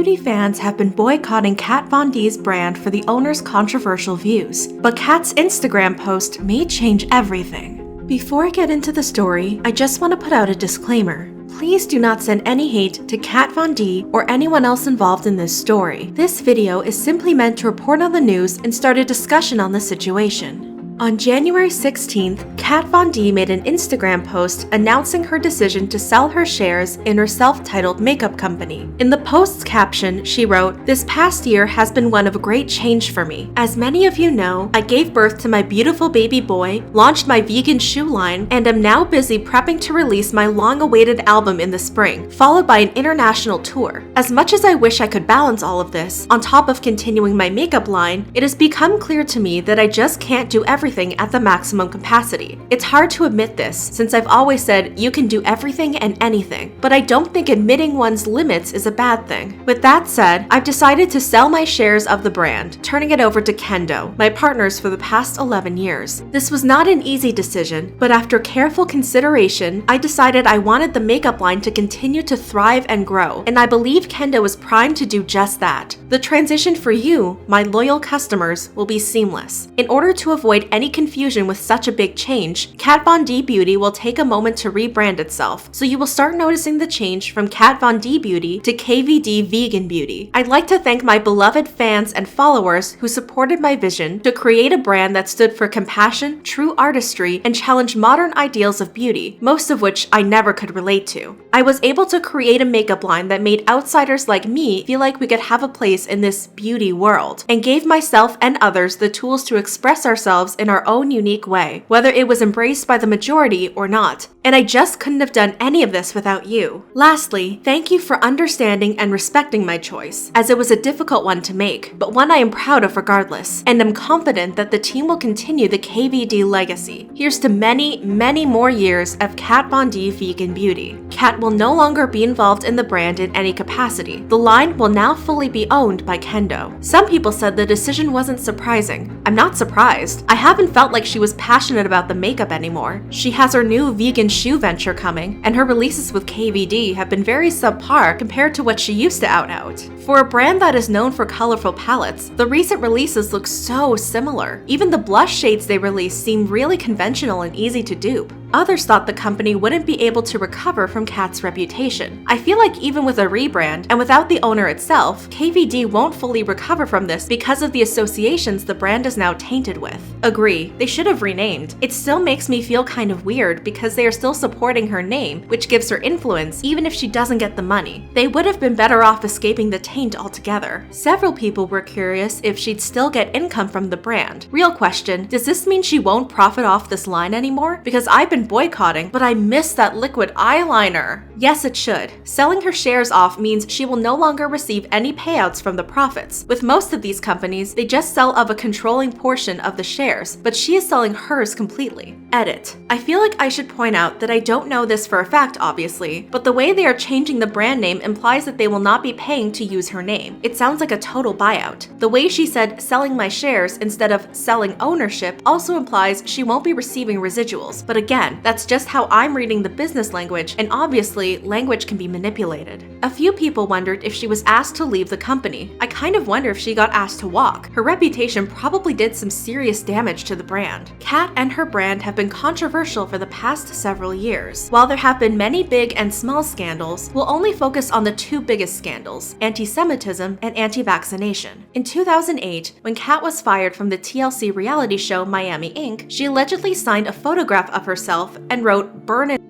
Beauty fans have been boycotting Kat Von D's brand for the owner's controversial views, but Kat's Instagram post may change everything. Before I get into the story, I just want to put out a disclaimer. Please do not send any hate to Kat Von D or anyone else involved in this story. This video is simply meant to report on the news and start a discussion on the situation. On January 16th, Kat Von D made an Instagram post announcing her decision to sell her shares in her self-titled makeup company. In the post's caption, she wrote, "This past year has been one of great change for me. As many of you know, I gave birth to my beautiful baby boy, launched my vegan shoe line, and am now busy prepping to release my long-awaited album in the spring, followed by an international tour. As much as I wish I could balance all of this, on top of continuing my makeup line, it has become clear to me that I just can't do everything at the maximum capacity. It's hard to admit this, since I've always said you can do everything and anything, but I don't think admitting one's limits is a bad thing. With that said, I've decided to sell my shares of the brand, turning it over to Kendo, my partners for the past 11 years. This was not an easy decision, but after careful consideration, I decided I wanted the makeup line to continue to thrive and grow, and I believe Kendo is primed to do just that. The transition for you, my loyal customers, will be seamless. In order to avoid any confusion with such a big change, Kat Von D Beauty will take a moment to rebrand itself, so you will start noticing the change from Kat Von D Beauty to KVD Vegan Beauty. I'd like to thank my beloved fans and followers who supported my vision to create a brand that stood for compassion, true artistry, and challenged modern ideals of beauty, most of which I never could relate to. I was able to create a makeup line that made outsiders like me feel like we could have a place in this beauty world, and gave myself and others the tools to express ourselves in our own unique way, whether it was embraced by the majority or not. And I just couldn't have done any of this without you. Lastly, thank you for understanding and respecting my choice, as it was a difficult one to make, but one I am proud of regardless, and am confident that the team will continue the KVD legacy. Here's to many, many more years of Kat Von D Vegan Beauty. Kat will no longer be involved in the brand in any capacity. The line will now fully be owned by Kendo. Some people said the decision wasn't surprising. I'm not surprised. I haven't felt like she was passionate about the makeup anymore. She has her new vegan shoe venture coming, and her releases with KVD have been very subpar compared to what she used to out. For a brand that is known for colorful palettes, the recent releases look so similar. Even the blush shades they released seem really conventional and easy to dupe. Others thought the company wouldn't be able to recover from Kat's reputation. I feel like even with a rebrand, and without the owner itself, KVD won't fully recover from this because of the associations the brand is now tainted with. Agree, they should have renamed. It still makes me feel kind of weird because they are still supporting her name, which gives her influence even if she doesn't get the money. They would have been better off escaping the taint altogether. Several people were curious if she'd still get income from the brand. Real question, does this mean she won't profit off this line anymore? Because I've been boycotting, but I miss that liquid eyeliner. Yes, it should. Selling her shares off means she will no longer receive any payouts from the profits. With most of these companies, they just sell of a controlling portion of the shares, but she is selling hers completely. Edit. I feel like I should point out that I don't know this for a fact, obviously, but the way they are changing the brand name implies that they will not be paying to use her name. It sounds like a total buyout. The way she said selling my shares instead of selling ownership also implies she won't be receiving residuals, but again, that's just how I'm reading the business language, and obviously, language can be manipulated. A few people wondered if she was asked to leave the company. I kind of wonder if she got asked to walk. Her reputation probably did some serious damage to the brand. Kat and her brand have been controversial for the past several years. While there have been many big and small scandals, we'll only focus on the two biggest scandals: anti-Semitism and anti-vaccination. In 2008, when Kat was fired from the TLC reality show Miami Inc., she allegedly signed a photograph of herself and wrote "Burn it,"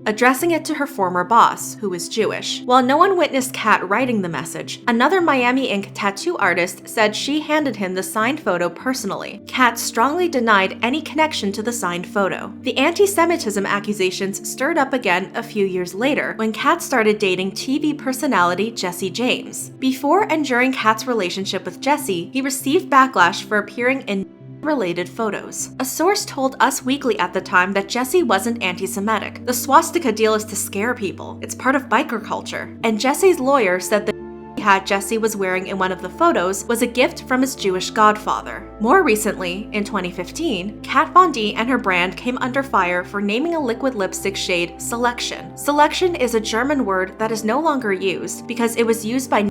addressing it to her former boss, who is Jewish. While no one witnessed Kat writing the message, another Miami Inc. tattoo artist said she handed him the signed photo personally. Kat strongly denied any connection to the signed photo. The anti-Semitism accusations stirred up again a few years later when Kat started dating TV personality Jesse James. Before and during Kat's relationship with Jesse, he received backlash for appearing in related photos. A source told Us Weekly at the time that Jesse wasn't anti-Semitic. The swastika deal is to scare people. It's part of biker culture. And Jesse's lawyer said that the hat Jesse was wearing in one of the photos was a gift from his Jewish godfather. More recently, in 2015, Kat Von D and her brand came under fire for naming a liquid lipstick shade Selection. Selection is a German word that is no longer used because it was used by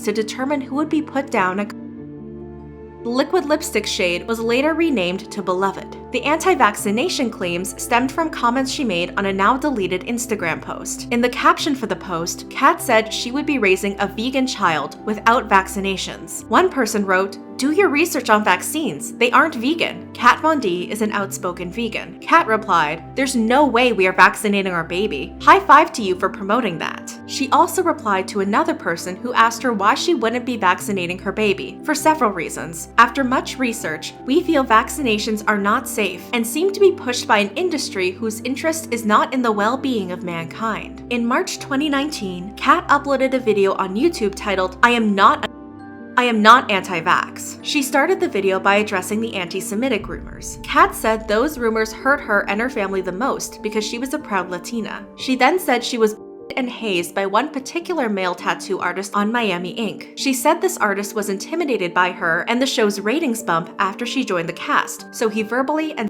to determine who would be put down. The liquid lipstick shade was later renamed to Beloved. The anti-vaccination claims stemmed from comments she made on a now-deleted Instagram post. In the caption for the post, Kat said she would be raising a vegan child without vaccinations. One person wrote, "Do your research on vaccines. They aren't vegan." Kat Von D is an outspoken vegan. Kat replied, "There's no way we are vaccinating our baby. High five to you for promoting that." She also replied to another person who asked her why she wouldn't be vaccinating her baby, for several reasons. After much research, we feel vaccinations are not safe and seem to be pushed by an industry whose interest is not in the well-being of mankind. In March 2019, Kat uploaded a video on YouTube titled, I am not anti-vax. She started the video by addressing the anti-Semitic rumors. Kat said those rumors hurt her and her family the most because she was a proud Latina. She then said she was and hazed by one particular male tattoo artist on Miami Ink. She said this artist was intimidated by her and the show's ratings bump after she joined the cast, so he verbally and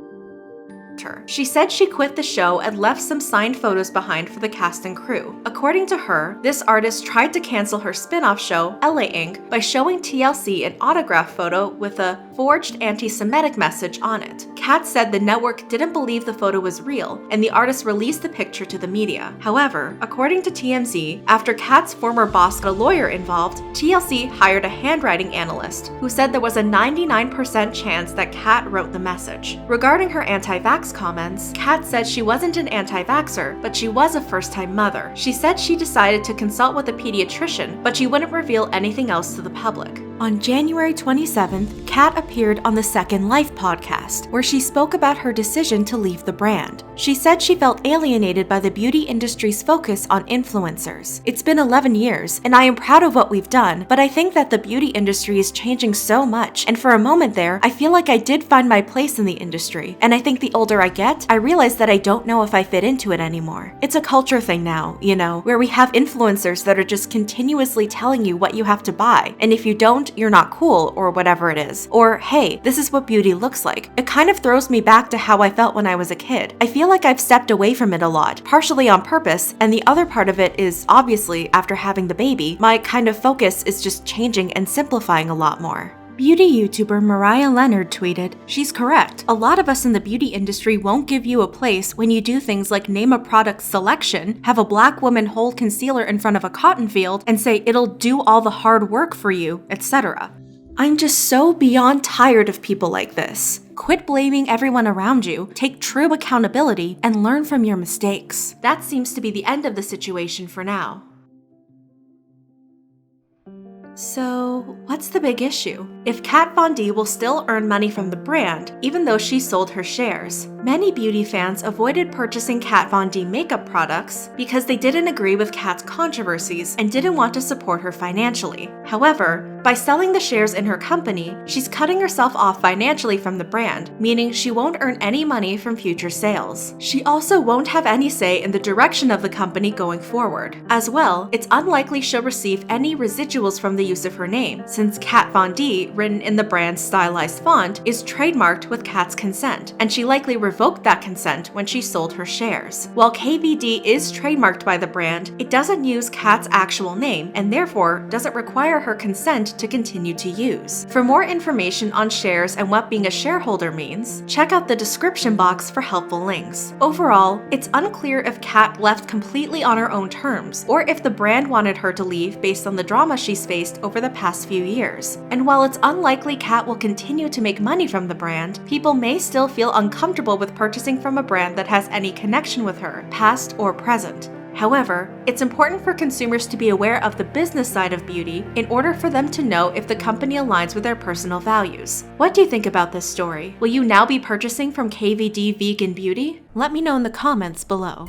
her. She said she quit the show and left some signed photos behind for the cast and crew. According to her, this artist tried to cancel her spin-off show, LA Ink, by showing TLC an autograph photo with a forged anti-Semitic message on it. Kat said the network didn't believe the photo was real, and the artist released the picture to the media. However, according to TMZ, after Kat's former boss got a lawyer involved, TLC hired a handwriting analyst who said there was a 99% chance that Kat wrote the message. Regarding her anti-vax comments, Kat said she wasn't an anti-vaxxer, but she was a first-time mother. She said she decided to consult with a pediatrician, but she wouldn't reveal anything else to the public. On January 27th, Kat appeared on the Second Life podcast, where she spoke about her decision to leave the brand. She said she felt alienated by the beauty industry's focus on influencers. It's been 11 years, and I am proud of what we've done, but I think that the beauty industry is changing so much, and for a moment there, I feel like I did find my place in the industry, and I think the older I get, I realize that I don't know if I fit into it anymore. It's a culture thing now, you know, where we have influencers that are just continuously telling you what you have to buy, and if you don't, you're not cool, or whatever it is. Or, hey, this is what beauty looks like. It kind of throws me back to how I felt when I was a kid. I feel like I've stepped away from it a lot, partially on purpose, and the other part of it is, obviously, after having the baby, my kind of focus is just changing and simplifying a lot more. Beauty YouTuber Mariah Leonard tweeted, "She's correct. A lot of us in the beauty industry won't give you a place when you do things like name a product selection, have a black woman hold concealer in front of a cotton field, and say it'll do all the hard work for you, etc. I'm just so beyond tired of people like this. Quit blaming everyone around you, take true accountability, and learn from your mistakes." That seems to be the end of the situation for now. So, what's the big issue? If Kat Von D will still earn money from the brand, even though she sold her shares, many beauty fans avoided purchasing Kat Von D makeup products because they didn't agree with Kat's controversies and didn't want to support her financially. However, by selling the shares in her company, she's cutting herself off financially from the brand, meaning she won't earn any money from future sales. She also won't have any say in the direction of the company going forward. As well, it's unlikely she'll receive any residuals from the use of her name, since Kat Von D, written in the brand's stylized font, is trademarked with Kat's consent, and she likely revoked that consent when she sold her shares. While KVD is trademarked by the brand, it doesn't use Kat's actual name, and therefore doesn't require her consent to continue to use. For more information on shares and what being a shareholder means, check out the description box for helpful links. Overall, it's unclear if Kat left completely on her own terms, or if the brand wanted her to leave based on the drama she's faced over the past few years. And while it's unlikely Kat will continue to make money from the brand, people may still feel uncomfortable with purchasing from a brand that has any connection with her, past or present. However, it's important for consumers to be aware of the business side of beauty in order for them to know if the company aligns with their personal values. What do you think about this story? Will you now be purchasing from KVD Vegan Beauty? Let me know in the comments below.